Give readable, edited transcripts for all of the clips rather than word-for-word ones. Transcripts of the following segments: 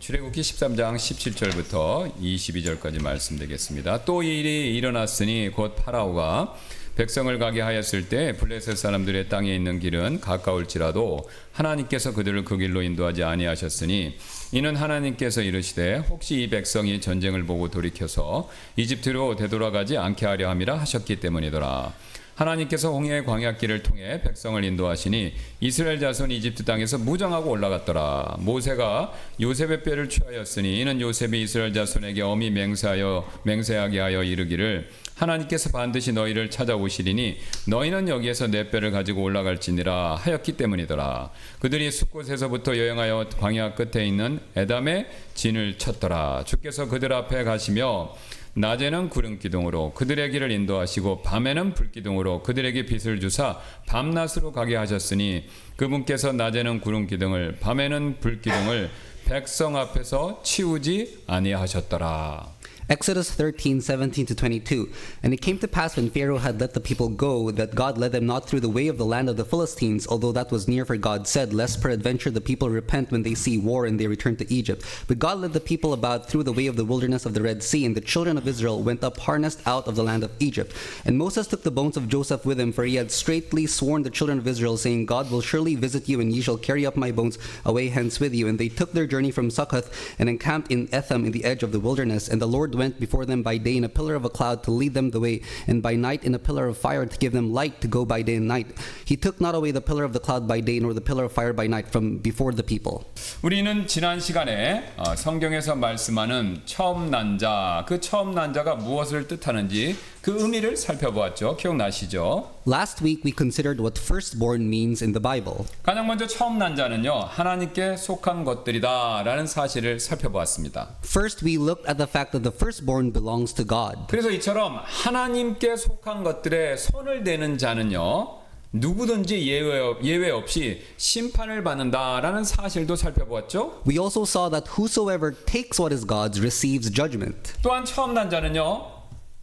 출애굽기 13장 17절부터 22절까지 말씀드리겠습니다. 또 이 일이 일어났으니 곧 파라오가 백성을 가게 하였을 때 블레셋 사람들의 땅에 있는 길은 가까울지라도 하나님께서 그들을 그 길로 인도하지 아니하셨으니 이는 하나님께서 이르시되 혹시 이 백성이 전쟁을 보고 돌이켜서 이집트로 되돌아가지 않게 하려 함이라 하셨기 때문이더라. 하나님께서 홍해의 광야길을 통해 백성을 인도하시니 이스라엘 자손 이집트 땅에서 무장하고 올라갔더라. 모세가 요셉의 뼈를 취하였으니 이는 요셉이 이스라엘 자손에게 엄히 맹세하게 하여 이르기를 하나님께서 반드시 너희를 찾아오시리니 너희는 여기에서 내 뼈를 가지고 올라갈지니라 하였기 때문이더라. 그들이 숫곳에서부터 여행하여 광야 끝에 있는 에담의 진을 쳤더라. 주께서 그들 앞에 가시며 낮에는 구름 기둥으로 그들의 길을 인도하시고 밤에는 불 기둥으로 그들에게 빛을 주사 밤낮으로 가게 하셨으니 그분께서 낮에는 구름 기둥을 밤에는 불 기둥을 백성 앞에서 치우지 아니하셨더라. Exodus 13:17-22. And it came to pass when Pharaoh had let the people go, that God led them not through the way of the land of the Philistines, although that was near, for God said, lest peradventure the people repent when they see war and they return to Egypt. But God led the people about through the way of the wilderness of the Red Sea, and the children of Israel went up harnessed out of the land of Egypt. And Moses took the bones of Joseph with him, for he had straitly sworn the children of Israel, saying, God will surely visit you, and ye shall carry up my bones away hence with you. And they took their journey from Succoth, and encamped in Etham in the edge of the wilderness. And the Lord went before them by day in a pillar of a cloud to lead them the way, and by night in a pillar of fire to give them light to go by day and night. He took not away the pillar of the cloud by day, nor the pillar of fire by night from before the people. 우리는 지난 시간에 성경에서 말씀하는 처음 난 자, 그 처음 난 자가 무엇을 뜻하는지 그 의미를 살펴보았죠. 기억나시죠? Last week we considered what firstborn means in the Bible. 가장 먼저 처음 난 자는요, 하나님께 속한 것들이다라는 사실을 살펴보았습니다. First we looked at the fact that the firstborn belongs to God. 그래서 이처럼 하나님께 속한 것들에 손을 대는 자는요, 누구든지 예외 없이 심판을 받는다라는 사실도 살펴보았죠. We also saw that whosoever takes what is God's receives judgment. 또한 처음 난 자는요,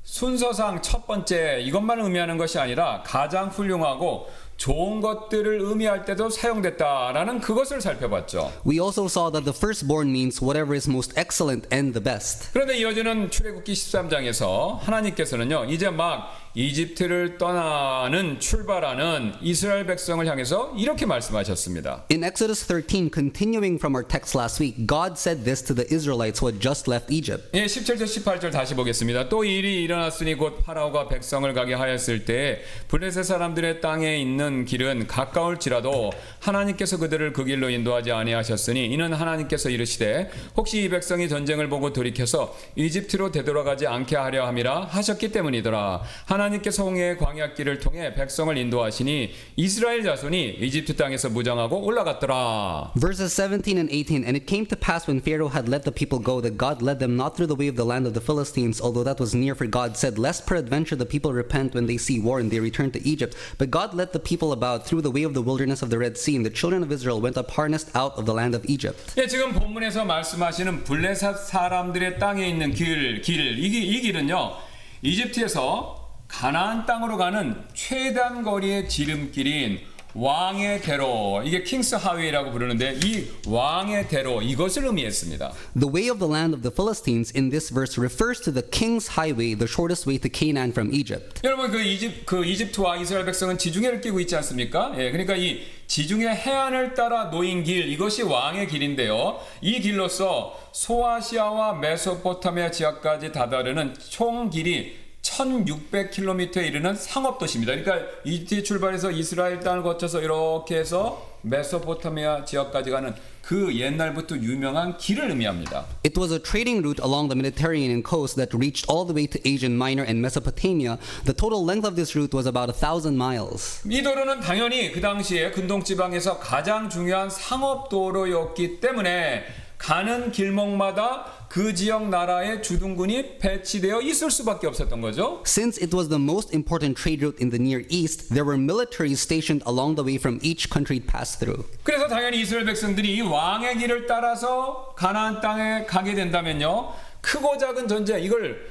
순서상 첫 번째 이것만 의미하는 것이 아니라 가장 훌륭하고 좋은 것들을 의미할 때도 사용됐다라는 그것을 살펴봤죠. We also saw that the firstborn means whatever is most excellent and the best. 그런데 이어지는 출애굽기 13장에서 하나님께서는요, 이제 막 이집트를 출발하는 이스라엘 백성을 향해서 이렇게 말씀하셨습니다. In Exodus 13, continuing from our text last week, God said this to the Israelites who had just left Egypt. 예, 17절 18절 다시 보겠습니다. 또 이 일이 일어났으니 곧 파라오가 백성을 가게 하였을 때 블레셋 사람들의 땅에 있는 길은 가까울지라도 하나님께서 그들을 그 길로 인도하지 아니하셨으니 이는 하나님께서 이르시되 혹시 이 백성이 전쟁을 보고 돌이켜서 이집트로 되돌아가지 않게 하려 함이라 하셨기 때문이더라. 하나님께서 홍해의 광야길을 통해 백성을 인도하시니 이스라엘 자손이 이집트 땅에서 무장하고 올라갔더라. Verses 17 and 18. And it came to pass when Pharaoh had let the people go, that God led them not through the way of the land of the Philistines, although that was near, for God said, lest peradventure the people repent when they see war and they return to Egypt. But God led the people about through the way of the wilderness of the Red Sea, and the children of Israel went up harnessed out of the land of Egypt. 예, 지금 본문에서 말씀하시는 블레셋 사람들의 땅에 있는 이 길은요, 이집트에서 가나안 땅으로 가는 최단 거리의 지름길인 왕의 대로, 이게 킹스 하웨이라고 부르는데 이 왕의 대로 이것을 의미했습니다. The way of the land of the Philistines in this verse refers to the king's highway, the shortest way to Canaan from Egypt. 여러분 그 이집트와 이스라엘 백성은 지중해를 끼고 있지 않습니까? 예, 그러니까 이 지중해 해안을 따라 놓인 길, 이것이 왕의 길인데요. 이 길로서 소아시아와 메소포타미아 지역까지 다다르는 총 길이 1600km에 이르는 상업도시입니다. 그러니까 이집트에 출발해서 이스라엘 땅을 거쳐서 이렇게 해서 메소포타미아 지역까지 가는 그 옛날부터 유명한 길을 의미합니다. It was a trading route along the Mediterranean coast that reached all the way to Asian Minor and Mesopotamia. The total length of this route was about 1,000 miles. 이 도로는 당연히 그 당시에 근동지방에서 가장 중요한 상업도로였기 때문에 가는 길목마다 그 지역 나라의 주둔군이 배치되어 있을 수밖에 없었던 거죠. Since it was the most important trade route in the Near East, there were militaries stationed along the way from each country it passed through. 그래서 당연히 이스라엘 백성들이 이 왕의 길을 따라서 가나안 땅에 가게 된다면요, 크고 작은 전쟁 이걸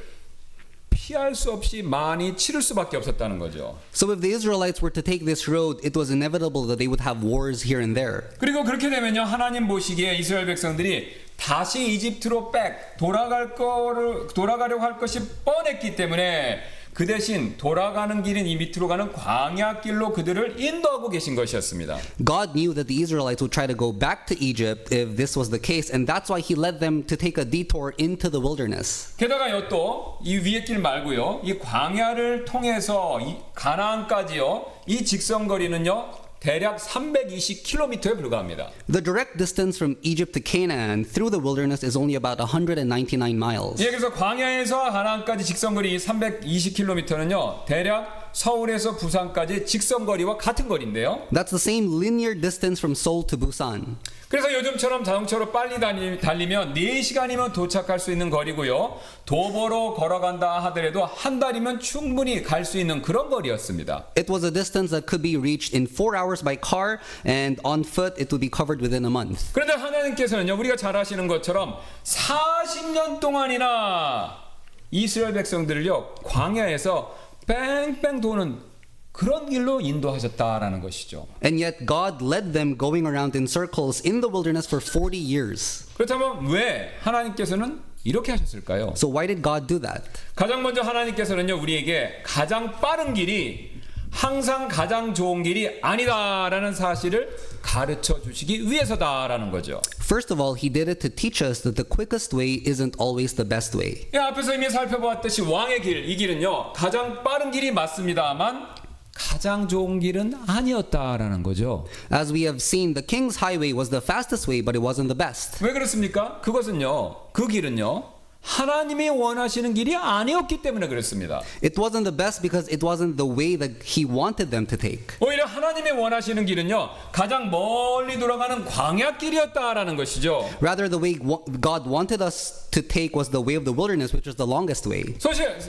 피할 수 없이 많이 치를 수밖에 없었다는 거죠. So if the Israelites were to take this road, it was inevitable that they would have wars here and there. 그리고 그렇게 되면요, 하나님 보시기에 이스라엘 백성들이 다시 이집트로 돌아가려고 할 것이 뻔했기 때문에 그 대신 돌아가는 길인 이 밑으로 가는 광야 길로 그들을 인도하고 계신 것이었습니다. God knew that the Israelites would try to go back to Egypt if this was the case, and that's why he led them to take a detour into the wilderness. 게다가 또 이 위의 길 말고요, 이 광야를 통해서 이 가나안까지요, 이 직선거리는요 대략 320km에 불과합니다. The direct distance from Egypt to Canaan through the wilderness is only about 199 miles. 예, 그래서 광야에서 가나안까지 직선거리 320km는요 대략 서울에서 부산까지 직선거리와 같은 거리인데요. That's the same linear distance from Seoul to Busan. 그래서 요즘처럼 자동차로 빨리 달리면 4시간이면 도착할 수 있는 거리고요. 도보로 걸어간다 하더라도 한 달이면 충분히 갈 수 있는 그런 거리였습니다. It was a distance that could be reached in 4 hours by car, and on foot it would be covered within a month. 그런데 하나님께서는요, 우리가 잘 아시는 것처럼 40년 동안이나 이스라엘 백성들을요 광야에서 뺑뺑 도는 그런 길로 인도하셨다라는 것이죠. And yet God led them going around in circles in the wilderness for 40 years. 그렇다면 왜 하나님께서는 이렇게 하셨을까요? So why did God do that? 가장 먼저 하나님께서는요 우리에게 가장 빠른 길이 항상 가장 좋은 길이 아니다라는 사실을 가르쳐 주시기 위해서다라는 거죠. First of all, he did it to teach us that the quickest way isn't always the best way. 예, 앞에서 이미 살펴보았듯이 왕의 길, 이 길은요 가장 빠른 길이 맞습니다만 가장 좋은 길은 아니었다라는 거죠. As we have seen, the king's highway was the fastest way, but it wasn't the best. 왜 그렇습니까? 그 길은요 하나님이 원하시는 길이 아니었기 때문에 그렇습니다. It wasn't the best because it wasn't the way that he wanted them to take. 오히려 하나님이 원하시는 길은요 가장 멀리 돌아가는 광야 길이었다라는 것이죠. Rather, the way God wanted us to take was the way of the wilderness, which was the longest way.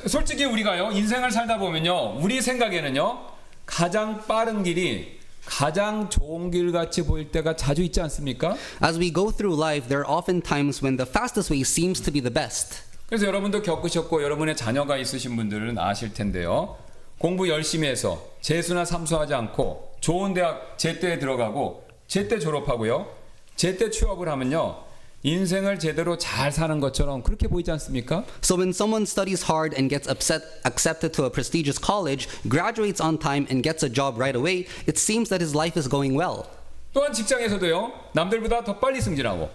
솔직히 우리가요 인생을 살다 보면요 우리 생각에는요 가장 빠른 길이 가장 좋은 길 같이 보일 때가 자주 있지 않습니까? As we go through life, there are often times when the fastest way seems to be the best. 그래서 여러분도 겪으셨고 여러분의 자녀가 있으신 분들은 아실 텐데요. 공부 열심히 해서 재수나 삼수하지 않고 좋은 대학 제때에 들어가고 제때 졸업하고요. 제때 취업을 하면요. 인생을 제대로 잘 사는 것처럼 그렇게 보이지 않습니까? So when someone studies hard and gets accepted to a prestigious college, graduates on time and gets a job right away, it seems that his life is going well. 또한 직장에서도요. 남들보다 더 빨리 승진하고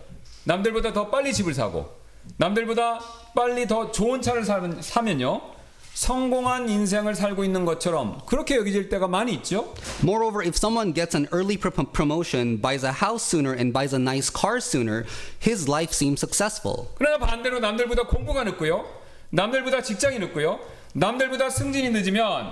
남들보다 더 빨리 집을 사고 남들보다 빨리 더 좋은 차를 사면요. 성공한 인생을 살고 있는 것처럼 그렇게 여겨질 때가 많이 있죠. Moreover, if someone gets an early promotion, buys a house sooner, and buys a nice car sooner, his life seems successful. 그러나 반대로 남들보다 공부가 늦고요. 남들보다 직장이 늦고요. 남들보다 승진이 늦으면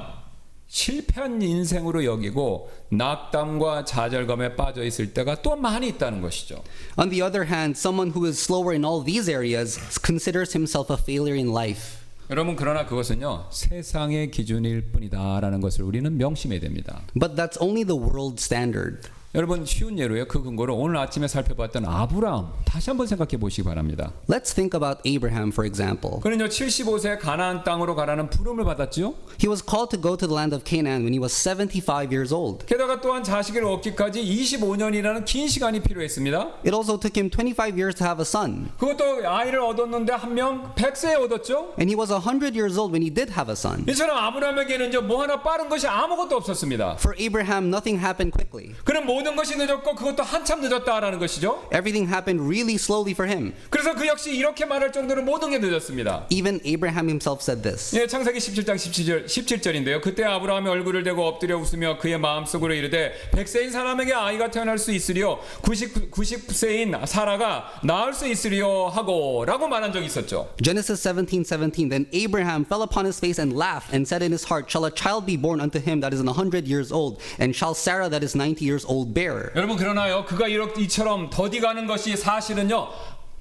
실패한 인생으로 여기고 낙담과 좌절감에 빠져 있을 때가 또 많이 있다는 것이죠. On the other hand, someone who is slower in all these areas considers himself a failure in life. 여러분 그러나 그것은요 세상의 기준일 뿐이다라는 것을 우리는 명심해야 됩니다. But that's only the world standard. 여러분 쉬운 예로요. 그 근거로 오늘 아침에 살펴봤던 아브라함 다시 한번 생각해 보시기 바랍니다. Let's think about Abraham, for example. 그는요 75세 가나안 땅으로 가라는 부름을 받았죠. He was called to go to the land of Canaan when he was 75 years old. 게다가 또한 자식을 얻기까지 25년이라는 긴 시간이 필요했습니다. It also took him 25 years to have a son. 그것도 아이를 얻었는데 한 명 100세에 얻었죠. And he was 100 years old when he did have a son. 이처럼 아브라함에게는 뭐 하나 빠른 것이 아무것도 없었습니다. For Abraham, nothing happened quickly. 그는 모든 것이 늦었고 그것도 한참 늦었다라는 것이죠. Everything happened really slowly for him. 그래서 그 역시 이렇게 말할 정도로 모든 게 늦었습니다. Even Abraham himself said this. 예, 창세기 17장 17절인데요. 그때 아브라함이 얼굴을 대고 엎드려 웃으며 그의 마음속으로 이르되 100세인 사람에게 아이가 태어날 수 있으리요 90세인 사라가 낳을 수 있으리요 하고 라고 말한 적이 있었죠. Genesis 17:17. Then Abraham fell upon his face and laughed and said in his heart, Shall a child be born unto him that is 100 years old? And shall Sarah that is 90 years old bear? 여러분 그러나요 그가 이처럼 더디가는 것이 사실은요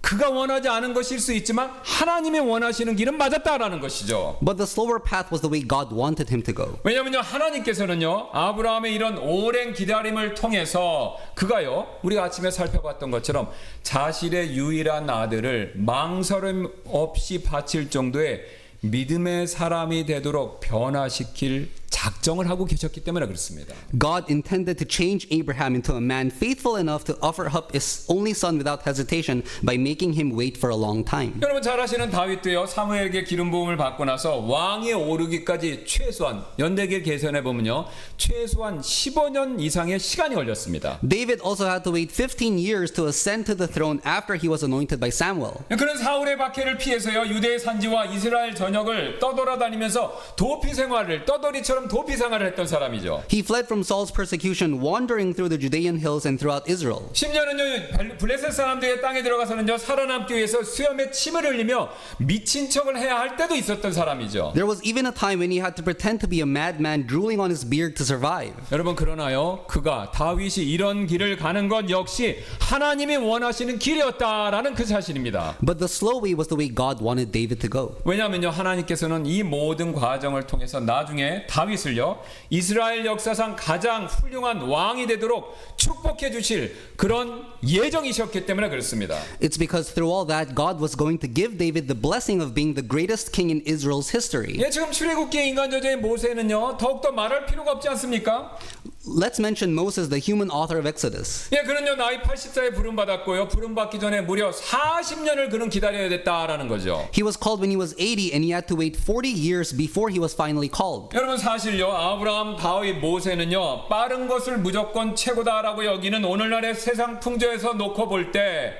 그가 원하지 않은 것일 수 있지만 하나님이 원하시는 길은 맞았다라는 것이죠. But the slower path was the way God wanted him to go. 왜냐하면요 하나님께서는요 아브라함의 이런 오랜 기다림을 통해서 그가요 우리가 아침에 살펴봤던 것처럼 자신의 유일한 아들을 망설임 없이 바칠 정도의 믿음의 사람이 되도록 변화시킬 작정을 하고 계셨기 때문에 그렇습니다. God intended to change Abraham into a man faithful enough to offer up his only son without hesitation by making him wait for a long time. 여러분 잘 아시는 다윗도요. 사무엘에게 기름 부음을 받고 나서 왕에 오르기까지 최소한 연대기를 계산해 보면요. 최소한 15년 이상의 시간이 걸렸습니다. David also had to wait 15 years to ascend to the throne after he was anointed by Samuel. 그는 사울의 박해를 피해서요. 유대의 산지와 이스라엘 전역을 떠돌아다니면서 도피 생활을 떠돌이처럼 도피 생활을 했던 사람이죠. He fled from Saul's persecution, wandering through the Judean hills and throughout Israel. 심지어는요 블레셋 사람들의 땅에 들어가서는요 살아남기 위해서 수염에 침을 흘리며 미친 척을 해야 할 때도 있었던 사람이죠. There was even a time when he had to pretend to be a madman drooling on his beard to survive. 여러분 그러나요 그가 다윗이 이런 길을 가는 것 역시 하나님이 원하시는 길이었다라는 그 사실입니다. But the slow way was the way God wanted David to go. 왜냐하면요 하나님께서는 이 모든 과정을 통해서 나중에 다윗을요 이스라엘 역사상 가장 훌륭한 왕이 되도록 축복해 주실 그런 예정이셨기 때문에 그렇습니다. It's because through all that, God was going to give David the blessing of being the greatest king in Israel's history. 예, 지금 출애굽기의 인간 저자인 모세는요 더욱더 말할 필요가 없지 않습니까? Let's mention Moses, the human author of Exodus. 예, 그는요 나이 80세에 부름 받았고요. 부름 받기 전에 무려 40년을 그는 기다려야 됐다라는 거죠. He was called when he was 80 and he had to wait 40 years before he was finally called. 여러분 사실요 아브라함, 다윗, 모세는요 빠른 것을 무조건 최고다라고 여기는 오늘날의 세상 풍조에서 놓고 볼 때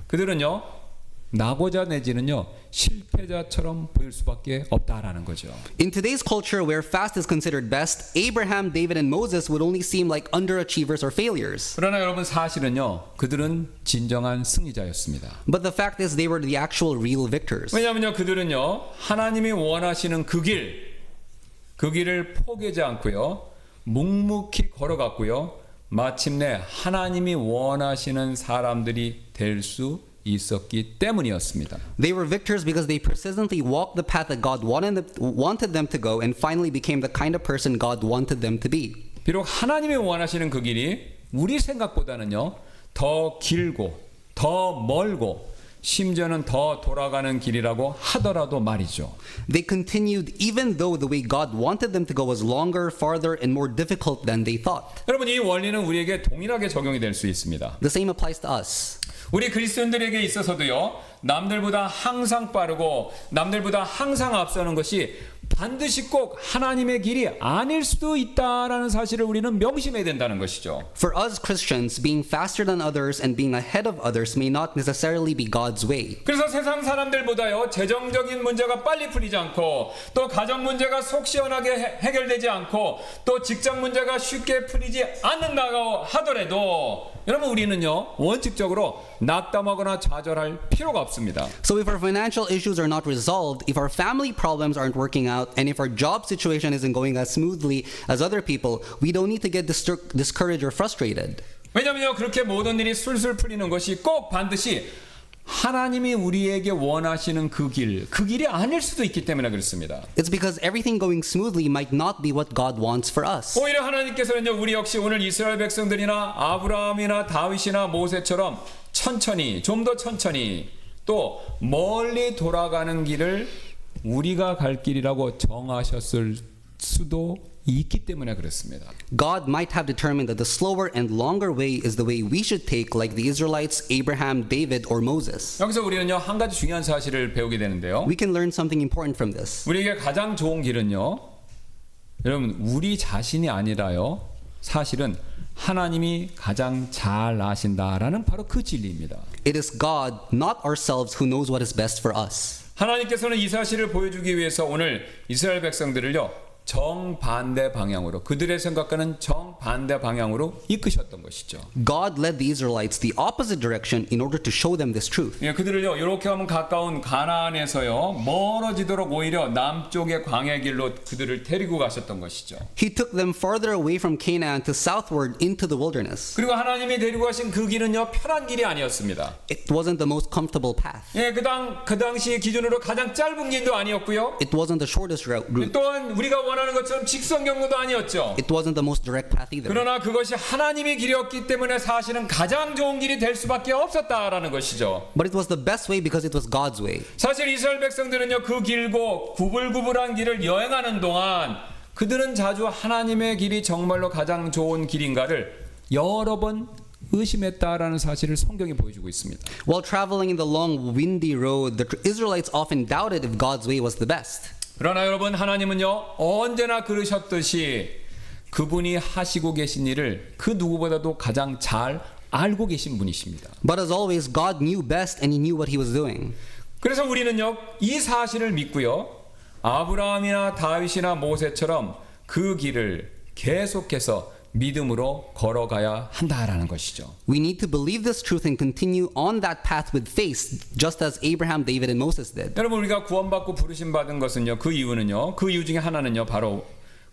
그들은요 나고자 내지는요 실패자처럼 보일 수밖에 없다라는 거죠. In today's culture where fast is considered best, Abraham, David, and Moses would only seem like underachievers or failures. 그러나 여러분 사실은요 그들은 진정한 승리자였습니다. But the fact is they were the actual real victors. 왜냐하면요 그들은요 하나님이 원하시는 그 길을 포기하지 않고요 묵묵히 걸어갔고요 마침내 하나님이 원하시는 사람들이 될 수 있었기 때문이었습니다. They were victors because they persistently walked the path that God wanted them to go and finally became the kind of person God wanted them to be. 비록 하나님이 원하시는 그 길이 우리 생각보다는요 더 길고 더 멀고 심지어는 더 돌아가는 길이라고 하더라도 말이죠. They continued even though the way God wanted them to go was longer, farther, and more difficult than they thought. 여러분 이 원리는 우리에게 동일하게 적용이 될 수 있습니다. The same applies to us. 우리 그리스도인들에게 있어서도요 남들보다 항상 빠르고 남들보다 항상 앞서는 것이 반드시 꼭 하나님의 길이 아닐 수도 있다라는 사실을 우리는 명심해야 된다는 것이죠. For us Christians, being faster than others and being ahead of others may not necessarily be God's way. 그래서 세상 사람들보다요 재정적인 문제가 빨리 풀리지 않고 또 가정 문제가 속 시원하게 해결되지 않고 또 직장 문제가 쉽게 풀리지 않는다고 하더라도 여러분 우리는요 원칙적으로 낙담하거나 좌절할 필요가 없습니다. So if our financial issues are not resolved, if our family problems aren't working out, and if our job situation isn't going as smoothly as other people, we don't need to get discouraged or frustrated. 왜냐면요 그렇게 모든 일이 술술 풀리는 것이 꼭 반드시 하나님이 우리에게 원하시는 그 길이 아닐 수도 있기 때문에 그렇습니다. It's because everything going smoothly might not be what God wants for us. 오히려 하나님께서는요 우리 역시 오늘 이스라엘 백성들이나 아브라함이나 다윗이나 모세처럼 천천히 좀 더 천천히 또 멀리 돌아가는 길을 우리가 갈 길이라고 정하셨을 수도 있기 때문에 그렇습니다. God might have determined that the slower and longer way is the way we should take, like the Israelites, Abraham, David, or Moses. 여기서 우리는요 한 가지 중요한 사실을 배우게 되는데요. We can learn something important from this. 우리에게 가장 좋은 길은요. 여러분 우리 자신이 아니라요. 사실은 하나님이 가장 잘 아신다라는 바로 그 진리입니다. It is God, not ourselves, who knows what is best for us. 하나님께서는 이 사실을 보여주기 위해서 오늘 이스라엘 백성들을요. 정반대 방향으로 그들의 생각과는 정반대 방향으로 이끄셨던 것이죠. God led the Israelites the opposite direction in order to show them this truth. 예, 그들을요 이렇게 하면 가까운 가나안에서요 멀어지도록 오히려 남쪽의 광야 길로 그들을 데리고 가셨던 것이죠. He took them farther away from Canaan to southward into the wilderness. 그리고 하나님이 데리고 가신 그 길은요 편한 길이 아니었습니다. It wasn't the most comfortable path. 예, 그 당시 기준으로 가장 짧은 길도 아니었고요. It wasn't the shortest route. 또한 우리가 원하는 것처럼 직선 경로도 아니었죠. It wasn't the most direct path either. 그러나 그것이 하나님의 길이었기 때문에 사실은 가장 좋은 길이 될 수밖에 없었다라는 것이죠. But it was the best way because it was God's way. 사실 이스라엘 백성들은요 그 길고 구불구불한 길을 여행하는 동안 그들은 자주 하나님의 길이 정말로 가장 좋은 길인가를 여러 번 의심했다라는 사실을 성경이 보여주고 있습니다. While traveling in the long, windy road, the Israelites often doubted if God's way was the best. 그러나 여러분, 하나님은요 언제나 그러셨듯이 그분이 하시고 계신 일을 그 누구보다도 가장 잘 알고 계신 분이십니다. But as always, God knew best and He knew what He was doing. 그래서 우리는요 이 사실을 믿고요 아브라함이나 다윗이나 모세처럼 그 길을 계속해서 믿음으로 걸어가야 한다라는 것이죠. We need to believe this truth and continue on that path with faith, just as Abraham, David, and Moses did. 여러분, 우리가 구원받고 부르심 받은 것은요 그 이유 중에 하나는요 바로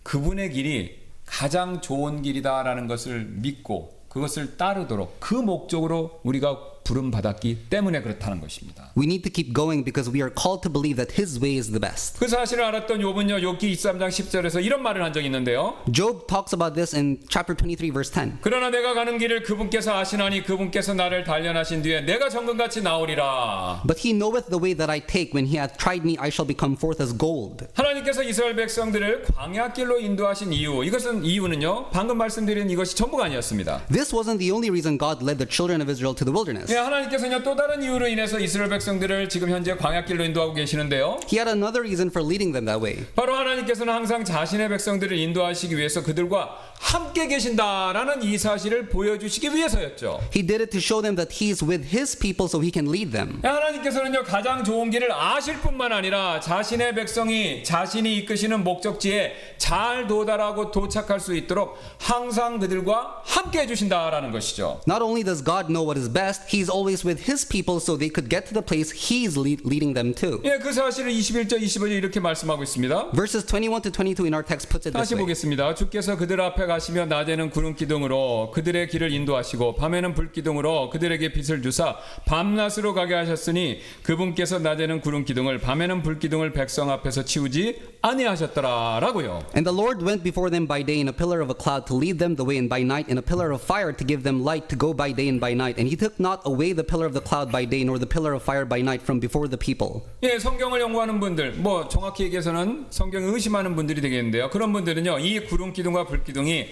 그분의 길이 가장 좋은 길이다라는 것을 믿고 그것을 따르도록 그 목적으로 우리가 부름 받았기 때문에 그렇다는 것입니다. We need to keep going because we are called to believe that His way is the best. 그 사실을 알았던 욥은요 욥기 23장 10절에서 이런 말을 한 적이 있는데요. Job talks about this in chapter 23, verse 10. 그러나 내가 가는 길을 그분께서 아시나니 그분께서 나를 단련하신 뒤에 내가 정금같이 나오리라. But He knoweth the way that I take. When He hath tried me, I shall become forth as gold. 하나님께서 이스라엘 백성들을 광야길로 인도하신 이유는요 방금 말씀드린 이것이 전부가 아니었습니다. This wasn't the only reason God led the children of Israel to the wilderness. 예, 하나님께서는요 또 다른 이유로 인해서 이스라엘 백성들을 지금 현재 광야길로 인도하고 계시는데요. He had another reason for leading them that way. 바로 하나님께서는 항상 자신의 백성들을 인도하시기 위해서 그들과 함께 계신다라는 이 사실을 보여주시기 위해서였죠. He did it to show them that He is with His people so He can lead them. 하나님께서는요 가장 좋은 길을 아실 뿐만 아니라 자신의 백성이 자신이 이끄시는 목적지에 잘 도달하고 도착할 수 있도록 항상 그들과 함께 해주신다라는 것이죠. Not only does God know what is best, He's always with His people so they could get to the place He's leading them to. 예, 그 사실을 21절 25절 이렇게 말씀하고 있습니다. Verses 21 to 22 in our text puts it this 다시 way. 보겠습니다. 주께서 그들 앞에 가시며 낮에는 구름 기둥으로 그들의 길을 인도하시고 밤에는 불 기둥으로 그들에게 빛을 주사 밤낮으로 가게 하셨으니 그분께서 낮에는 구름 기둥을 밤에는 불 기둥을 백성 앞에서 치우지 아니하셨더라라고요. And the Lord went before them by day in a pillar of a cloud to lead them the way, and by night in a pillar of fire to give them light to go by day and by night. And He took not away the pillar of the cloud by day, nor the pillar of fire by night from before the people. 예, 성경을 연구하는 분들, 뭐 정확히 얘기해서는 성경을 의심하는 분들이 되겠는데요. 그런 분들은요, 이 구름 기둥과 불 기둥이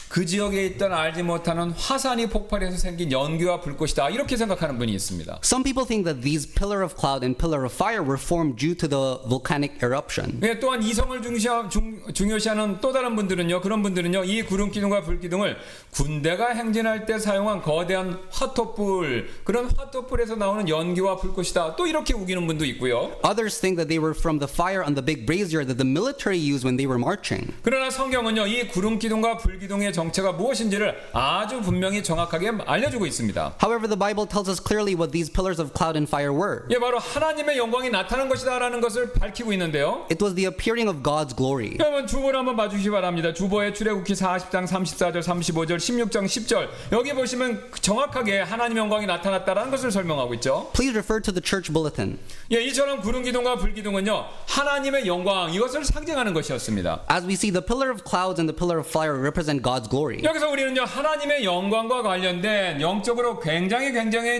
그 지역에 있던 알지 못하는 화산이 폭발해서 생긴 연기와 불꽃이다 이렇게 생각하는 분이 있습니다. Some people think that these pillar of cloud and pillar of fire were formed due to the volcanic eruption. 예, 또한 이성을 중요시하는 또 다른 분들은요, 그런 분들은요, 이 구름 기둥과 불 기둥을 군대가 행진할 때 사용한 거대한 화토불, 그런 화토불에서 나오는 연기와 불꽃이다 또 이렇게 우기는 분도 있고요. Others think that they were from the fire on the big brazier that the military used when they were marching. 그러나 성경은요, 이 구름 기둥과 불 기둥의 정체가 무엇인지를 아주 분명히 정확하게 알려주고 있습니다. However, the Bible tells us clearly what these pillars of cloud and fire were. 예, 바로 하나님의 영광이 나타난 것이다라는 것을 밝히고 있는데요. It was the appearing of God's glory. 여러분 주보를 한번 봐주시기 바랍니다. 주보의 출애굽기 40장 34절 35절 16장 10절 여기 보시면 정확하게 하나님의 영광이 나타났다라는 것을 설명하고 있죠. Please refer to the church bulletin. 예, 이처럼 구름 기둥과 불 기둥은요 하나님의 영광 이것을 상징하는 것이었습니다. As we see, the pillar of clouds and the pillar of fire represent God's glory. 여기서 우리는요 하나님의 영광과 관련된 영적으로 굉장히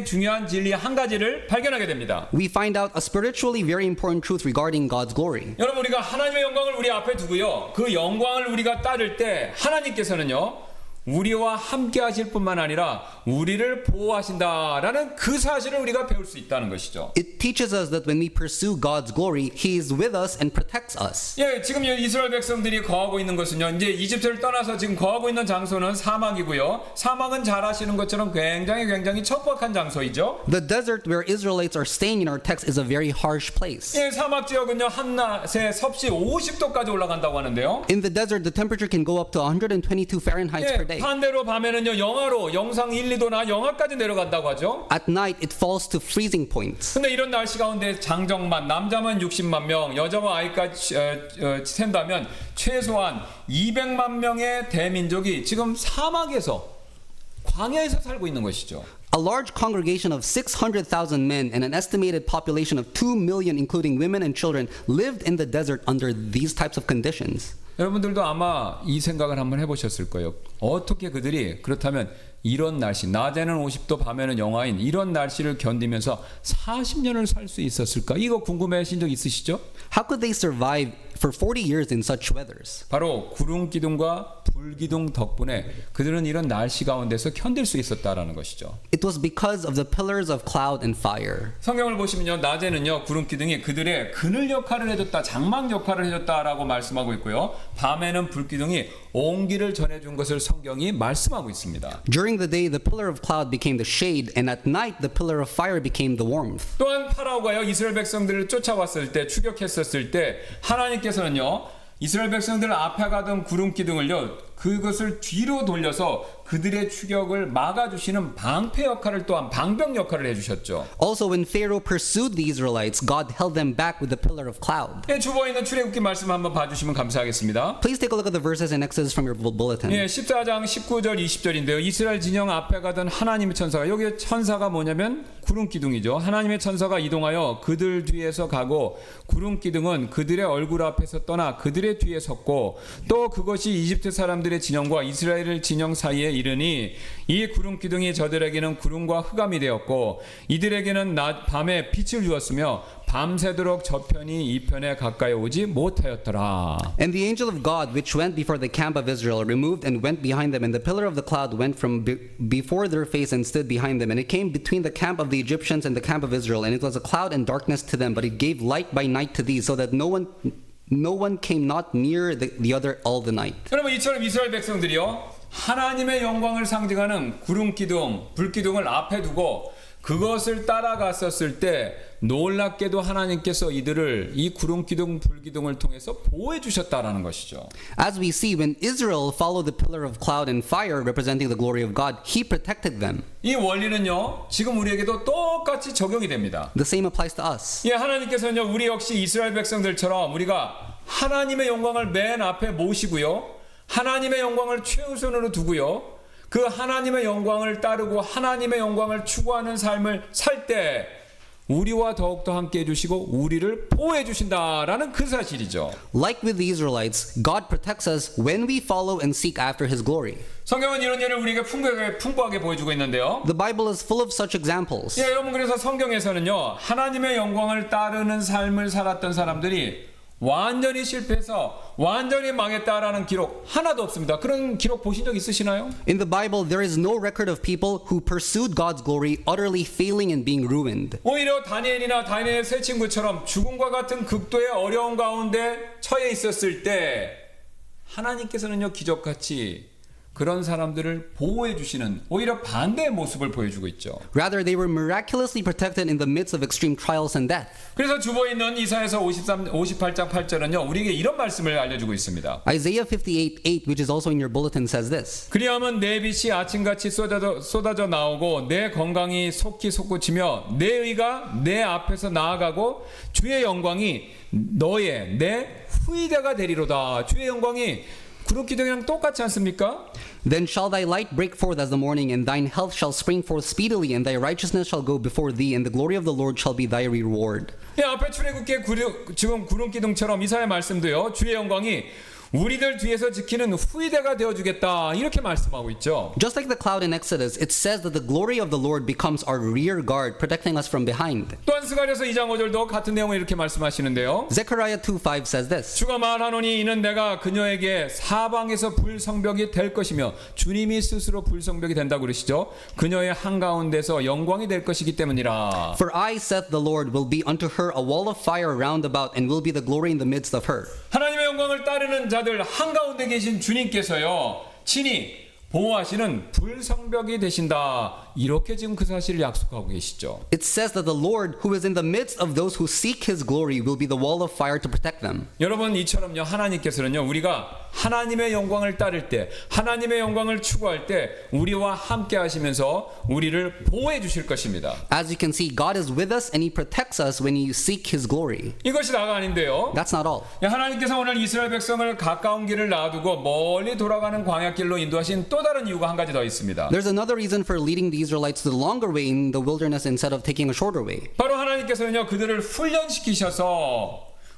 중요한 진리 한 가지를 발견하게 됩니다. We find out a spiritually very important truth regarding God's glory. 여러분 우리가 하나님의 영광을 우리 앞에 두고요 그 영광을 우리가 따를 때 하나님께서는요 우리와 함께 하실 뿐만 아니라 우리를 보호하신다라는 그 사실을 우리가 배울 수 있다는 것이죠. It teaches us that when we pursue God's glory, He is with us and protects us. 예, 지금 이스라엘 백성들이 거하고 있는 것은요. 이제 이집트를 떠나서 지금 거하고 있는 장소는 사막이고요. 사막은 잘 아시는 것처럼 굉장히 척박한 장소이죠. The desert where Israelites are staying in our text is a very harsh place. 예, 사막 지역은요. 한낮에 섭씨 50도까지 올라간다고 하는데요. In the desert, the temperature can go up to 122 Fahrenheit per day. 반대로 밤에는요. 영하로 영상 1, 2도나 영하까지 내려간다고 하죠. At night, it falls to freezing points. 근데 이런 날씨 가운데 장정만 남자만 60만 명, 여자와 아이까지 센다면 최소한 200만 명의 대민족이 지금 사막에서 광야에서 살고 있는 것이죠. A large congregation of 600,000 men and an estimated population of 2 million, including women and children, lived in the desert under these types of conditions. 여러분들도 아마 이 생각을 한번 해보셨을 거예요. 어떻게 그들이 그렇다면 이런 날씨, 낮에는 50도, 밤에는 영하인 이런 날씨를 견디면서 40년을 살 수 있었을까? 이거 궁금해하신 적 있으시죠? How could they survive for 40 years in such weathers? 바로 구름 기둥과 불 기둥 덕분에 그들은 이런 날씨 가운데서 견딜 수 있었다라는 것이죠. It was because of the pillars of cloud and fire. 성경을 보시면요, 낮에는요 구름 기둥이 그들의 그늘 역할을 해줬다, 장막 역할을 해줬다라고 말씀하고 있고요, 밤에는 불 기둥이 온기를 전해준 것을 성경이 말씀하고 있습니다. During the day, the pillar of cloud became the shade, and at night, the pillar of fire became the warmth. 또한 파라오가요 이스라엘 백성들을 쫓아왔을 때, 추격했었을 때 하나님께서는요 이스라엘 백성들 앞에 가던 구름 기둥을요 그것을 뒤로 돌려서 그들의 추격을 막아주시는 방패 역할을, 또한 방병 역할을 해주셨죠. Also, when Pharaoh pursued the Israelites, God held them back with the pillar of cloud. 예, 주보에 있는 출애굽기 말씀 한번 봐주시면 감사하겠습니다. Please take a look at the verses in Exodus from your bulletin. 예, 14장 19절 20절인데요. 이스라엘 진영 앞에 가던 하나님의 천사가, 여기 천사가 뭐냐면 구름 기둥이죠. 하나님의 천사가 이동하여 그들 뒤에서 가고 구름 기둥은 그들의 얼굴 앞에서 떠나 그들의 뒤에 섰고, 또 그것이 이집트 사람들의 진영과 이스라엘 진영 사이에 이르니 이 구름 기둥이 저들에게는 구름과 흑암이 되었고 이들에게는 낮 밤에 빛을 주었으며 밤새도록 저편이 이 편에 가까이 오지 못하였더라. And the angel of God, which went before the camp of Israel, removed and went behind them, and the pillar of the cloud went from before their face and stood behind them, and it came between the camp of the Egyptians and the camp of Israel, and it was a cloud and darkness to them, but it gave light by night to these, so that no one came not near the other all the night. 여러분, 이처럼 이스라엘 백성들이요 하나님의 영광을 상징하는 구름 기둥, 불 기둥을 앞에 두고 그것을 따라갔었을 때 놀랍게도 하나님께서 이들을 이 구름 기둥, 불 기둥을 통해서 보호해 주셨다라는 것이죠. As we see, when Israel followed the pillar of cloud and fire representing the glory of God, He protected them. 이 원리는요 지금 우리에게도 똑같이 적용이 됩니다. The same applies to us. 예, 하나님께서는요 우리 역시 이스라엘 백성들처럼 우리가 하나님의 영광을 맨 앞에 모시고요, 하나님의 영광을 최우선으로 두고요, 그 하나님의 영광을 따르고 하나님의 영광을 추구하는 삶을 살 때 우리와 더욱더 함께 해주시고 우리를 보호해 주신다라는 그 사실이죠. Like with the Israelites, God protects us when we follow and seek after His glory. 성경은 이런 예를 우리에게 풍부하게 보여주고 있는데요. The Bible is full of such examples. 예, 여러분, 그래서 성경에서는요 하나님의 영광을 따르는 삶을 살았던 사람들이 완전히 실패해서 완전히 망했다라는 기록 하나도 없습니다. 그런 기록 보신 적 있으시나요? In the Bible, there is no record of people who pursued God's glory utterly failing and being ruined. 오히려 다니엘이나 다니엘의 세 친구처럼 죽음과 같은 극도의 어려운 가운데 처해 있었을 때 하나님께서는요 기적같이 그런 사람들을 보호해 주시는 오히려 반대의 모습을 보여주고 있죠. Rather, they were miraculously protected in the midst of extreme trials and death. 그래서 주보에 있는 이사야서 58장 8절은요 우리에게 이런 말씀을 알려주고 있습니다. Isaiah 58:8, which is also in your bulletin, says this. 그리하면 내 빛이 아침같이 쏟아져 나오고 내 건강이 속히 솟구치며 내 의가 내 앞에서 나아가고 주의 영광이 너의 내 후이대가 되리로다. 주의 영광이 구름 기둥이랑 똑같지 않습니까? Then shall thy light break forth as the morning, and thine health shall spring forth speedily, and thy righteousness shall go before thee, and the glory of the Lord shall be thy reward. 예, 앞에 출애굽기의 지금 구름 기둥처럼 이사야 말씀도요 주의 영광이 우리들 뒤에서 지키는 후위대가 되어주겠다 이렇게 말씀하고 있죠. Just like the cloud in Exodus, it says that the glory of the Lord becomes our rear guard, protecting us from behind. 또한 스가랴서 2장 5절도 같은 내용을 이렇게 말씀하시는데요. Zechariah 2:5 says this. 주가 말하노니 이는 내가 그녀에게 사방에서 불성벽이 될 것이며, 주님이 스스로 불성벽이 된다고 그러시죠. 그녀의 한가운데서 영광이 될 것이기 때문이라. For I, saith the Lord, will be unto her a wall of fire round about, and will be the glory in the midst of her. 하나님의 영광을 따르는 자들 한가운데 계신 주님께서요 친히 보호하시는 불성벽이 되신다. 이렇게 지금 그 사실을 약속하고 계시죠. It says that the Lord, who is in the midst of those who seek His glory, will be the wall of fire to protect them. 여러분, 이처럼요 하나님께서는요 우리가 하나님의 영광을 따를 때, 하나님의 영광을 추구할 때 우리와 함께 하시면서 우리를 보호해 주실 것입니다. As you can see, God is with us and He protects us when you seek His glory. 이것이 다가 아닌데요. That's not all. 하나님께서 오늘 이스라엘 백성을 가까운 길을 놔두고 멀리 돌아가는 광야길로 인도하신 또 다른 이유가 한 가지 더 있습니다. There's another reason for leading the Israelites to the longer way in the wilderness instead of taking a shorter way. 바로 하나님께서는요 그들을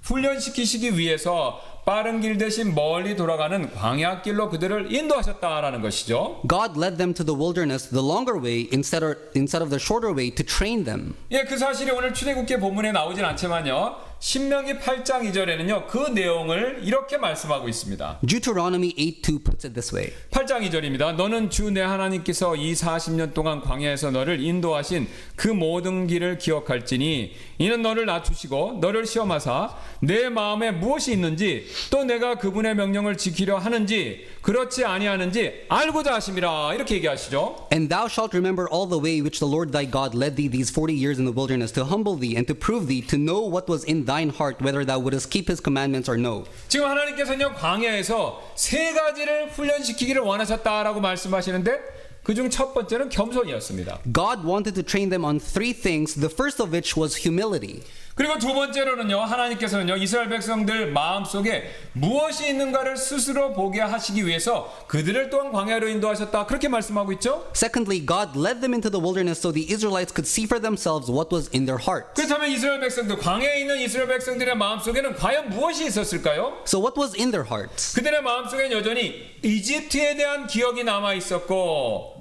훈련시키기 위해서 빠른 길 대신 멀리 돌아가는 광야길로 그들을 인도하셨다라는 것이죠. God led them to the wilderness, the longer way, instead of the shorter way, to train them. 예, 그 사실이 오늘 출애굽기 본문에 나오진 않지만요. 신명기 8장 2절에는요. 그 내용을 이렇게 말씀하고 있습니다. Deuteronomy 8:2 puts it this way. 8장 2절입니다. 너는 주 내 하나님께서 이 40년 동안 광야에서 너를 인도하신 그 모든 길을 기억할지니 이는 너를 낮추시고 너를 시험하사 내 마음에 무엇이 있는지 또 내가 그분의 명령을 지키려 하는지 그렇지 아니하는지 알고자 하심이라 이렇게 얘기하시죠. And thou shalt remember all the way which the Lord thy God led thee these 40 years in the wilderness to humble thee and to prove thee to know what was in thine heart whether thou wouldest keep his commandments or no. 지금 하나님께서는 광야에서 세 가지를 훈련시키기를 원하셨다라고 말씀하시는데 그중 첫 번째는 겸손이었습니다. God wanted to train them on three things, the first of which was humility. 그리고 두 번째로는요, 하나님께서는요, 이스라엘 백성들 마음속에 무엇이 있는가를 스스로 보게 하시기 위해서 그들을 또한 광야로 인도하셨다. 그렇게 말씀하고 있죠? Secondly, God led them into the wilderness so the Israelites could see for themselves what was in their hearts. 그렇다면 이스라엘 백성들, 광야에 있는 이스라엘 백성들의 마음속에는 과연 무엇이 있었을까요? So what was in their hearts? 그들의 마음속에는 여전히 이집트에 대한 기억이 남아 있었고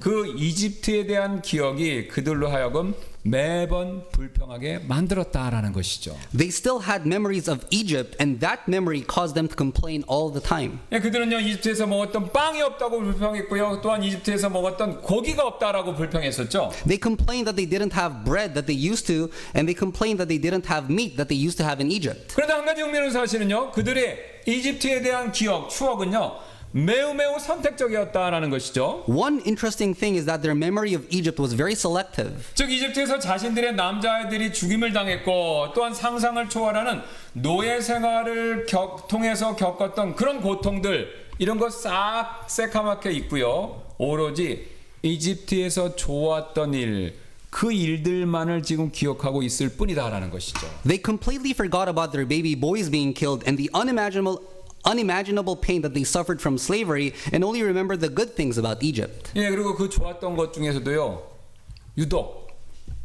그 이집트에 대한 기억이 그들로 하여금 매번 불평하게 만들었다라는 것이죠. They still had memories of Egypt, and that memory caused them to complain all the time. 예, 그들은요 이집트에서 먹었던 빵이 없다고 불평했고요. 또한 이집트에서 먹었던 고기가 없다라고 불평했었죠. They complained that they didn't have bread that they used to, and they complained that they didn't have meat that they used to have in Egypt. 그런데 한 가지 흥미로운 사실은요. 그들의 이집트에 대한 기억, 추억은요. 매우 선택적이었다라는 것이죠. One interesting thing is that their memory of Egypt was very selective. 즉 이집트에서 자신들의 남자아이들이 죽임을 당했고 또한 상상을 초월하는 노예 생활을 통해서 겪었던 그런 고통들 이런 거 싹 새카맣게 있고요. 오로지 이집트에서 좋았던 일 그 일들만을 지금 기억하고 있을 뿐이다라는 것이죠. They completely forgot about their baby boys being killed and the unimaginable pain that they suffered from slavery and only remember the good things about Egypt. 예, 그리고 그 좋았던 것 중에서도요. 유독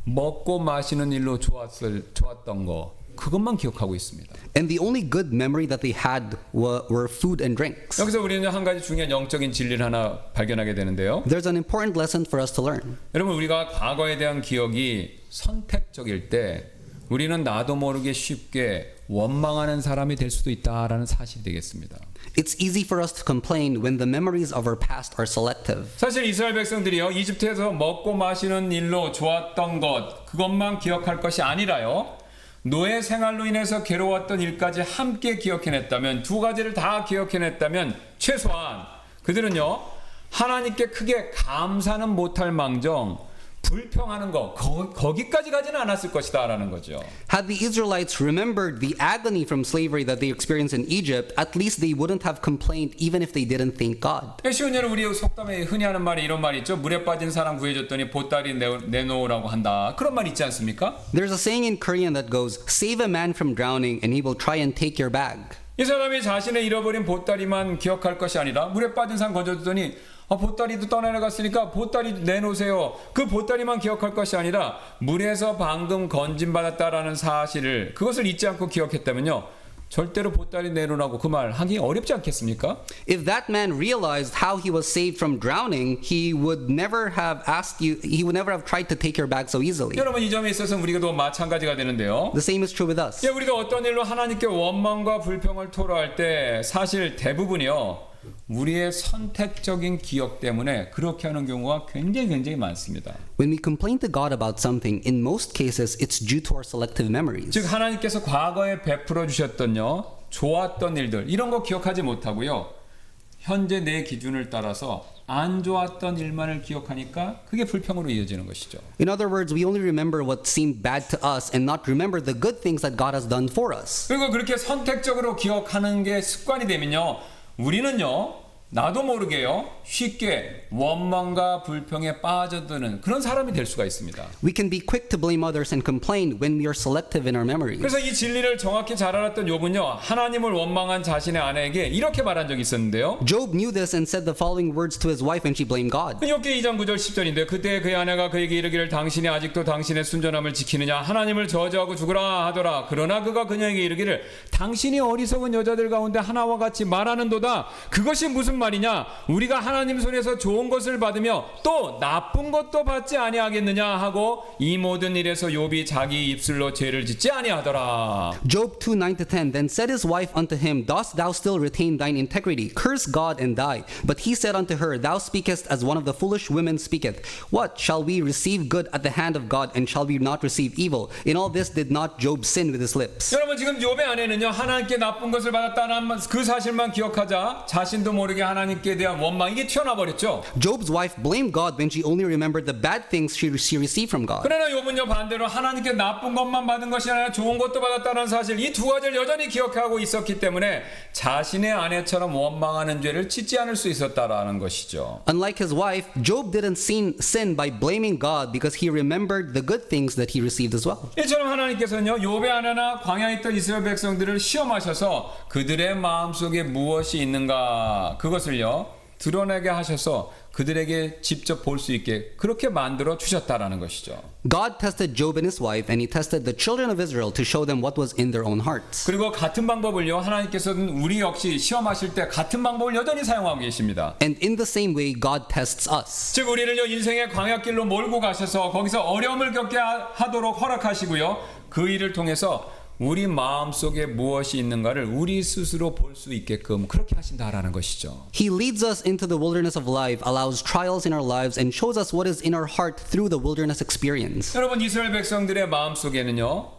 먹고 마시는 일로 좋았던 거 그것만 기억하고 있습니다. And the only good memory that they had were food and drinks. 여기서 우리는 한 가지 중요한 영적인 진리를 하나 발견하게 되는데요. There's an important lesson for us to learn. 여러분 우리가 과거에 대한 기억이 선택적일 때 우리는 나도 모르게 쉽게 원망하는 사람이 될 수도 있다라는 사실이 되겠습니다. It's easy for us to complain when the memories of our past are selective. 사실 이스라엘 백성들이요 이집트에서 먹고 마시는 일로 좋았던 것 그것만 기억할 것이 아니라요 노예 생활로 인해서 괴로웠던 일까지 함께 기억해냈다면 두 가지를 다 기억해냈다면 최소한 그들은요 하나님께 크게 감사는 못할 망정 불평하는 거 거기까지 가지는 않았을 것이다 라는 거죠. Had the Israelites remembered the agony from slavery that they experienced in Egypt, at least they wouldn't have complained even if they didn't thank God. 쉬운 예로 우리 속담에 흔히 하는 말이 이런 말이 있죠. 물에 빠진 사람 구해줬더니 보따리 내놓으라고 한다. 그런 말 있지 않습니까? There's a saying in Korean that goes, save a man from drowning and he will try and take your bag. 이 사람이 자신의 잃어버린 보따리만 기억할 것이 아니라 물에 빠진 사람 건져줬더니 보따리도 떠내려갔으니까 보따리 내놓으세요. 그 보따리만 기억할 것이 아니라 물에서 방금 건진받았다라는 사실을 그것을 잊지 않고 기억했다면요. 절대로 보따리 내놓으라고 그 말 하기 어렵지 않겠습니까? If that man realized how he was saved from drowning, he would never have tried to take your bag so easily. 여러분 이 점에 있어서는 우리도 마찬가지가 되는데요. The same is true with us. 예, 우리도 어떤 일로 하나님께 원망과 불평을 토로할 때 사실 대부분이요. 우리의 선택적인 기억 때문에 그렇게 하는 경우가 굉장히 많습니다. When we complain to God about something, in most cases it's due to our selective memories. 즉 하나님께서 과거에 베풀어 주셨던요 좋았던 일들 이런 거 기억하지 못하고요 현재 내 기준을 따라서 안 좋았던 일만을 기억하니까 그게 불평으로 이어지는 것이죠. In other words, we only remember what seemed bad to us and not remember the good things that God has done for us. 그리고 그렇게 선택적으로 기억하는 게 습관이 되면요 우리는요 나도 모르게요 쉽게 원망과 불평에 빠져드는 그런 사람이 될 수가 있습니다. We can be quick to blame others and complain when we are selective in our memories. 그래서 이 진리를 정확히 잘 알았던 욥은요 하나님을 원망한 자신의 아내에게 이렇게 말한 적이 있었는데요. Job knew this and said the following words to his wife when she blamed God. 욥기 2장 9절 10절인데 그때 그의 아내가 그에게 이르기를 당신이 아직도 당신의 순전함을 지키느냐 하나님을 저주하고 죽으라 하더라. 그러나 그가 그녀에게 이르기를 당신이 어리석은 여자들 가운데 하나와 같이 말하는도다. 그것이 무슨 말이냐? 우리가 하나님 손에서 좋은 것을 받으며 또 나쁜 것도 받지 아니하겠느냐 하고 이 모든 일에서 욥이 자기 입술로 죄를 짓지 아니하더라. Job 2:9-10. Then said his wife unto him, Dost thou still retain thine integrity? Curse God and die. But he said unto her, Thou speakest as one of the foolish women speaketh. What? Shall we receive good at the hand of God, and shall we not receive evil? In all this did not Job sin with his lips. 여러분 지금 욥의 아내는요 하나님께 나쁜 것을 받았다는 그 사실만 기억하자 자신도 모르게 하나님께 대한 원망 이게 튀어나와 버렸죠. Job's wife blamed God when she only remembered the bad things she received from God. 그러나 욥은요 반대로 하나님께 나쁜 것만 받은 것이 아니라 좋은 것도 받았다는 사실 이 두 가지를 여전히 기억하고 있었기 때문에 자신의 아내처럼 원망하는 죄를 짓지 않을 수 있었다라는 것이죠. Unlike his wife, Job didn't sin by blaming God because he remembered the good things that he received as well. 이처럼 하나님께서는요 욥의 아내나 광야에 있던 이스라엘 백성들을 시험하셔서 그들의 마음속에 무엇이 있는가 그것을요 드러내게 하셔서 그들에게 직접 볼 수 있게 그렇게 만들어 주셨다라는 것이죠. God tested Job and his wife, and he tested the children of Israel to show them what was in their own hearts. 그리고 같은 방법을요 하나님께서는 우리 역시 시험하실 때 같은 방법을 여전히 사용하고 계십니다. And in the same way, God tests us. 즉 우리를요 인생의 광야길로 몰고 가셔서 거기서 어려움을 겪게 하도록 허락하시고요 그 일을 통해서 우리 마음속에 무엇이 있는가를 우리 스스로 볼 수 있게끔 그렇게 하신다라는 것이죠. He leads us into the wilderness of life, allows trials in our lives, and shows us what is in our heart through the wilderness experience. 여러분 이스라엘 백성들의 마음속에는요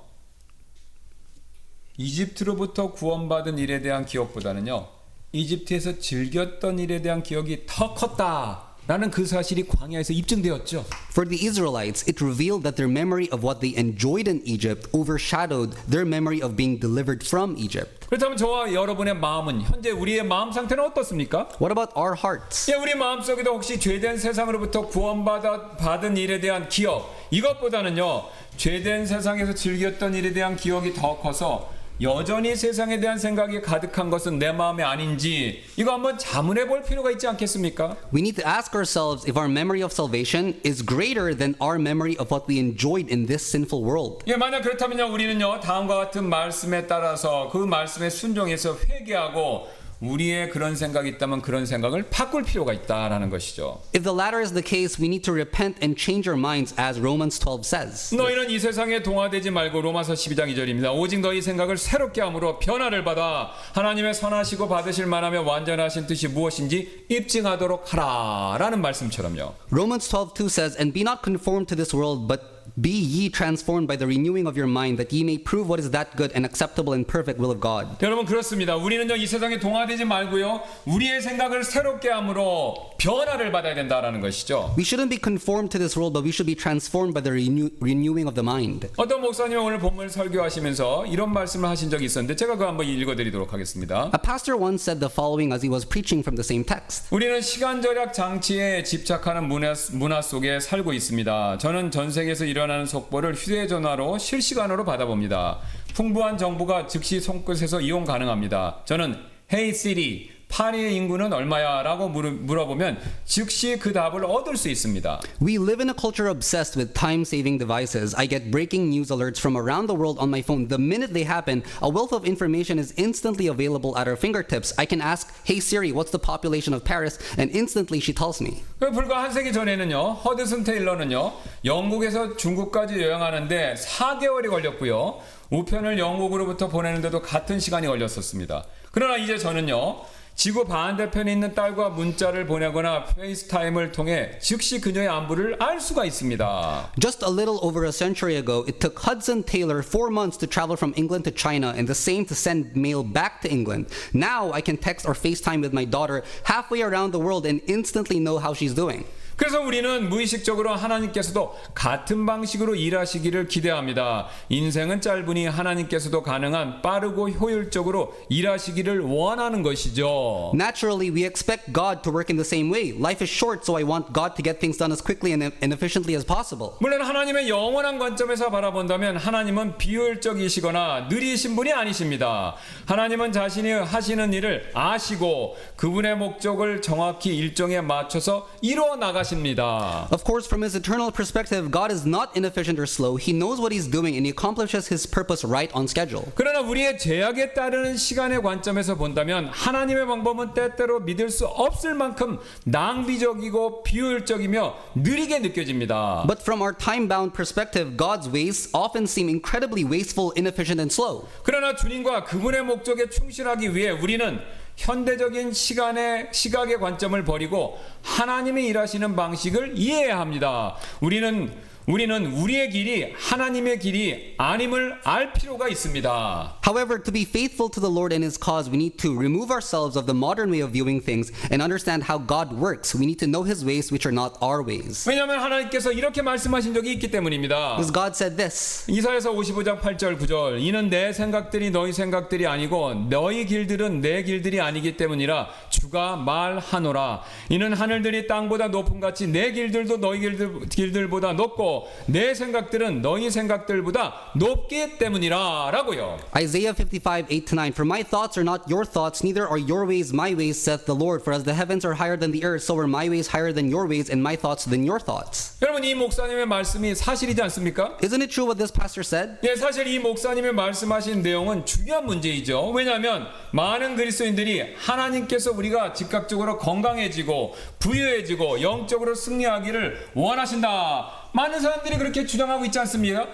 이집트로부터 구원받은 일에 대한 기억보다는요 이집트에서 즐겼던 일에 대한 기억이 더 컸다 라는 그 사실이 광야에서 입증되었죠. For the Israelites, it revealed that their memory of what they enjoyed in Egypt overshadowed their memory of being delivered from Egypt. 그렇다면 저와 여러분의 마음은 현재 우리의 마음 상태는 어떻습니까? What about our hearts? 예, 우리 마음속에도 혹시 죄된 세상으로부터 구원받은 일에 대한 기억 이것보다는요 죄된 세상에서 즐겼던 일에 대한 기억이 더 커서 여전히 세상에 대한 생각이 가득한 것은 내 마음이 아닌지 이거 한번 자문해 볼 필요가 있지 않겠습니까? We need to ask ourselves if our memory of salvation is greater than our memory of what we enjoyed in this sinful world. 예, 만약 그렇다면요 우리는요 다음과 같은 말씀에 따라서 그 말씀에 순종해서 회개하고 우리의 그런 생각이 있다면 그런 생각을 바꿀 필요가 있다라는 것이죠. If the latter is the case, we need to repent and change our minds, as Romans 12 says. 너희는 이 세상에 동화되지 말고 로마서 12장 2절입니다. 오직 너희 생각을 새롭게 함으로 변화를 받아 하나님의 선하시고 받으실 만하며 완전하신 뜻이 무엇인지 입증하도록 하라라는 말씀처럼요. Romans 12:2 says, And be not conformed to this world, but be ye transformed by the renewing of your mind, that ye may prove what is that good and acceptable and perfect will of God. 여러분 그렇습니다. 우리는요 이 세상에 동화되지 말고요 우리의 생각을 새롭게 함으로 변화를 받아야 된다라는 것이죠. We shouldn't be conformed to this world, but we should be transformed by the renewing of the mind. 어떤 목사님이 오늘 본문을 설교하시면서 이런 말씀을 하신 적이 있었는데 제가 그거 한번 읽어드리도록 하겠습니다. A pastor once said the following as he was preaching from the same text. 우리는 시간 절약 장치에 집착하는 문화 속에 살고 있습니다. 저는 전 세계에서 일어나는 속보를 휴대전화로 실시간으로 받아봅니다. 풍부한 정보가 즉시 손끝에서 이용 가능합니다. 저는 Hey Siri, 파리의 인구는 얼마야? 라고 물어보면 즉시 그 답을 얻을 수 있습니다. We live in a culture obsessed with time-saving devices. I get breaking news alerts from around the world on my phone. The minute they happen, a wealth of information is instantly available at our fingertips. I can ask, Hey Siri, what's the population of Paris? And instantly she tells me. 불과 한 세기 전에는요, 허드슨 테일러는요, 영국에서 중국까지 여행하는데 4개월이 걸렸고요. 우편을 영국으로부터 보내는데도 같은 시간이 걸렸었습니다. 그러나 이제 저는요, 지구 반대편에 있는 딸과 문자를 보내거나 페이스타임을 통해 즉시 그녀의 안부를 알 수가 있습니다. Just a little over a century ago, it took Hudson Taylor 4 months to travel from England to China and the same to send mail back to England. Now I can text or FaceTime with my daughter halfway around the world and instantly know how she's doing. 그래서 우리는 무의식적으로 하나님께서도 같은 방식으로 일하시기를 기대합니다. 인생은 짧으니 하나님께서도 가능한 빠르고 효율적으로 일하시기를 원하는 것이죠. Naturally, we expect God to work in the same way. Life is short, so I want God to get things done as quickly and efficiently as possible. 물론 하나님의 영원한 관점에서 바라본다면 하나님은 비효율적이시거나 느리신 분이 아니십니다. 하나님은 자신이 하시는 일을 아시고 그분의 목적을 정확히 일정에 맞춰서 이루어 나가십니다. Of course, from his eternal perspective, God is not inefficient or slow. He knows what he's doing and he accomplishes his purpose right on schedule. 그러나 우리의 제약에 따르는 시간의 관점에서 본다면 하나님의 방법은 때때로 믿을 수 없을 만큼 낭비적이고 비효율적이며 느리게 느껴집니다. But from our time-bound perspective, God's ways often seem incredibly wasteful, inefficient, and slow. 그러나 주님과 그분의 목적에 충실하기 위해 우리는 현대적인 시각의 관점을 버리고 하나님이 일하시는 방식을 이해해야 합니다. 우리는 우리의 길이 하나님의 길이 아님을 알 필요가 있습니다. However, to be faithful to the Lord and his cause, we need to remove ourselves of the modern way of viewing things and understand how God works. We need to know his ways, which are not our ways. 왜냐하면 하나님께서 이렇게 말씀하신 적이 있기 때문입니다. Because God said this. 이사야서 55장 8절 9절 이는 내 생각들이 너희 생각들이 아니고 너희 길들은 내 길들이 아니기 때문이라 주가 말하노라. 이는 하늘들이 땅보다 높음같이 내 길들도 너희 길들보다 높고 내 생각들은 너희 생각들보다 높기 때문이라 라고요. Isaiah 55, 8-9. For my thoughts are not your thoughts, neither are your ways my ways, saith the Lord. For as the heavens are higher than the earth, so are my ways higher than your ways, and my thoughts than your thoughts. 여러분 이 목사님의 말씀이 사실이지 않습니까? Isn't it true what this pastor said? 예, 사실 이 목사님이 말씀하신 내용은 중요한 문제이죠. 왜냐하면 많은 그리스도인들이 하나님께서 우리가 즉각적으로 건강해지고 부유해지고 영적으로 승리하기를 원하신다. 많은 사람들이 그렇게 주장하고 있지 않습니까?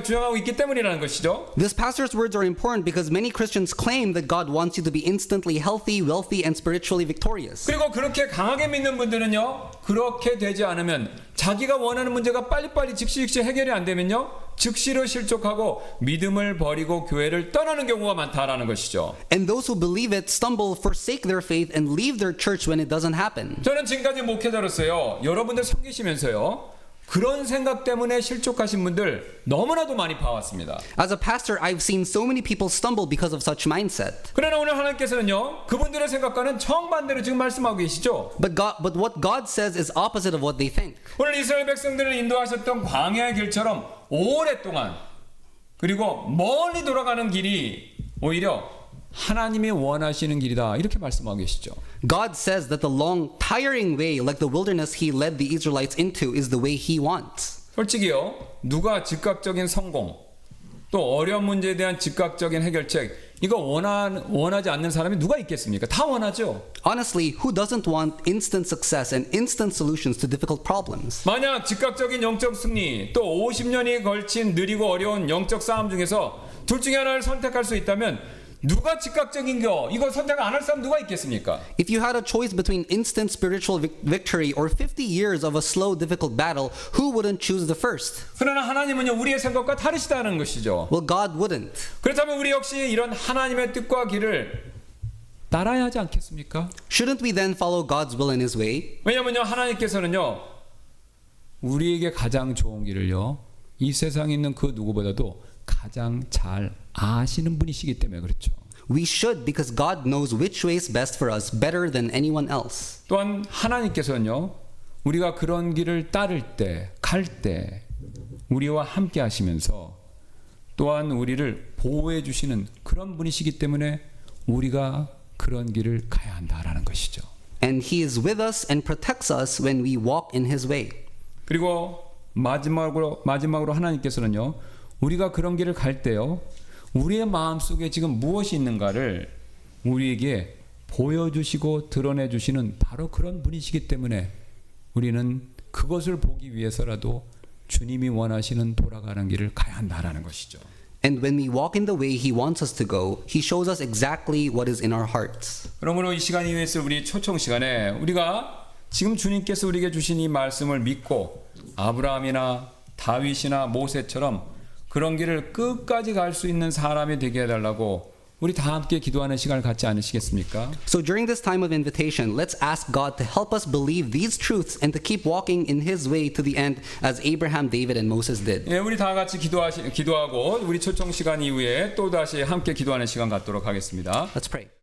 주장하고 있기 때문이라는 것이죠. This pastor's words are important because many Christians claim that God wants you to be instantly healthy, wealthy, and spiritually victorious. 그리고 그렇게 강하게 믿는 분들은요, 그렇게 되지 않으면 자기가 원하는 문제가 빨리빨리 즉시 해결이 안 되면요, 즉시로 실족하고 믿음을 버리고 교회를 떠나는 경우가 많다라는 것이죠. And those who believe it stumble, forsake their faith, and leave their church when it doesn't happen. 저는 지금까지 목회자로서요, 여러분들 섬기시면서요, 그런 생각 때문에 실족하신 분들 너무나도 많이 봐왔습니다. As a pastor, I've seen so many people stumble because of such mindset. 그러나 오늘 하나님께서는요, 그분들의 생각과는 정반대로 지금 말씀하고 계시죠. But what God says is opposite of what they think. 오늘 이스라엘 백성들을 인도하셨던 광야의 길처럼 오랫동안 그리고 멀리 돌아가는 길이 오히려 하나님이 원하시는 길이다 이렇게 말씀하고 계시죠. God says that the long, tiring way, like the wilderness He led the Israelites into, is the way He wants. 솔직히요, 누가 즉각적인 성공, 또 어려운 문제에 대한 즉각적인 해결책 이거 원하지 않는 사람이 누가 있겠습니까? 다 원하죠. Honestly, who doesn't want instant success and instant solutions to difficult problems? 만약 즉각적인 영적 승리, 또 50년이 걸친 느리고 어려운 영적 싸움 중에서 둘 중에 하나를 선택할 수 있다면 누가 즉각적인 이거 선택 안 할 사람 누가 있겠습니까? If you had a choice between instant spiritual victory or 50 years of a slow, difficult battle, who wouldn't choose the first? 그러나 하나님은요, 우리의 생각과 다르시다는 것이죠. Well, God wouldn't. 그렇다면 우리 역시 이런 하나님의 뜻과 길을 따라야 하지 않겠습니까? Shouldn't we then follow God's will and His way? 왜냐면요, 하나님께서는요, 우리에게 가장 좋은 길을요, 이 세상에 있는 그 누구보다도 가장 잘 아시는 분이시기 때문에 그렇죠. We should, because God knows which way is best for us better than anyone else. 또한 하나님께서는요, 우리가 그런 길을 따를 때, 갈 때 우리와 함께 하시면서 또한 우리를 보호해 주시는 그런 분이시기 때문에 우리가 그런 길을 가야 한다라는 것이죠. And He is with us and protects us when we walk in His way. 그리고 마지막으로 하나님께서는요, 우리가 그런 길을 갈 때요, 우리의 마음속에 지금 무엇이 있는가를 우리에게 보여주시고 드러내주시는 바로 그런 분이시기 때문에 우리는 그것을 보기 위해서라도 주님이 원하시는 돌아가는 길을 가야 한다라는 것이죠. And when we walk in the way He wants us to go, He shows us exactly what is in our hearts. 그러므로 이 시간 이후에 있을 우리 초청 시간에 우리가 지금 주님께서 우리에게 주신 이 말씀을 믿고 아브라함이나 다윗이나 모세처럼 그런 길을 끝까지 갈 수 있는 사람이 되게 해달라고 우리 다 함께 기도하는 시간을 갖지 않으시겠습니까? So during this time of invitation, let's ask God to help us believe these truths and to keep walking in His way to the end as Abraham, David, and Moses did. 예, 우리 다 같이 기도하고 우리 초청 시간 이후에 또 다시 함께 기도하는 시간 갖도록 하겠습니다. Let's pray.